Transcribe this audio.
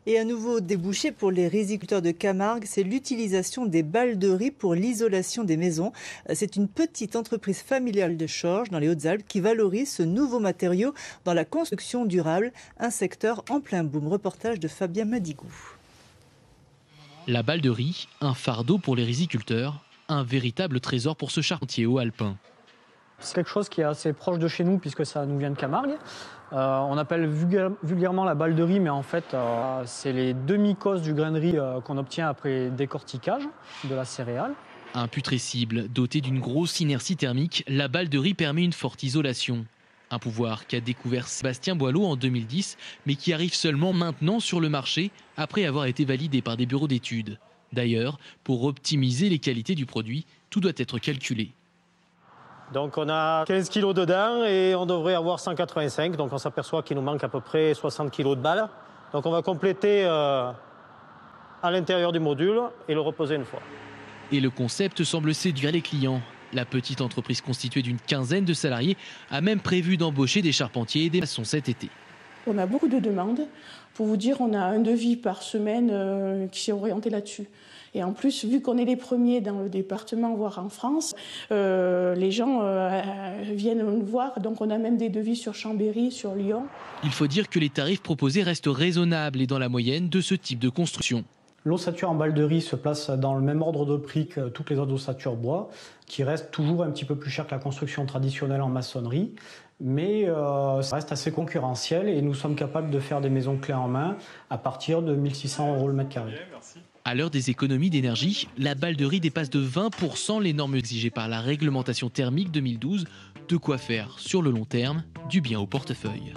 Et un nouveau débouché pour les riziculteurs de Camargue, c'est l'utilisation des balles de riz pour l'isolation des maisons. C'est une petite entreprise familiale de Chorges, dans les Hautes-Alpes, qui valorise ce nouveau matériau dans la construction durable, un secteur en plein boom. Reportage de Fabien Madigou. La balle de riz, un fardeau pour les riziculteurs, un véritable trésor pour ce charpentier haut-alpin. C'est quelque chose qui est assez proche de chez nous puisque ça nous vient de Camargue. On appelle vulgairement la balle de riz, mais en fait, c'est les demi-cosses du grain de riz qu'on obtient après décortiquage de la céréale. Imputrescible, dotée d'une grosse inertie thermique, la balle de riz permet une forte isolation. Un pouvoir qu'a découvert Sébastien Boileau en 2010, mais qui arrive seulement maintenant sur le marché, après avoir été validé par des bureaux d'études. D'ailleurs, pour optimiser les qualités du produit, tout doit être calculé. Donc on a 15 kg dedans et on devrait avoir 185. Donc on s'aperçoit qu'il nous manque à peu près 60 kg de balles. Donc on va compléter à l'intérieur du module et le reposer une fois. Et le concept semble séduire les clients. La petite entreprise constituée d'une quinzaine de salariés a même prévu d'embaucher des charpentiers et des maçons cet été. On a beaucoup de demandes. Pour vous dire, on a un devis par semaine qui s'est orienté là-dessus. Et en plus, vu qu'on est les premiers dans le département, voire en France, les gens viennent nous voir. Donc on a même des devis sur Chambéry, sur Lyon. Il faut dire que les tarifs proposés restent raisonnables et dans la moyenne de ce type de construction. L'ossature en balle de riz se place dans le même ordre de prix que toutes les autres ossatures bois, qui reste toujours un petit peu plus cher que la construction traditionnelle en maçonnerie. Mais ça reste assez concurrentiel et nous sommes capables de faire des maisons clés en main à partir de 1 600 € le mètre carré. À l'heure des économies d'énergie, la balle de riz dépasse de 20% les normes exigées par la réglementation thermique 2012. De quoi faire, sur le long terme, du bien au portefeuille.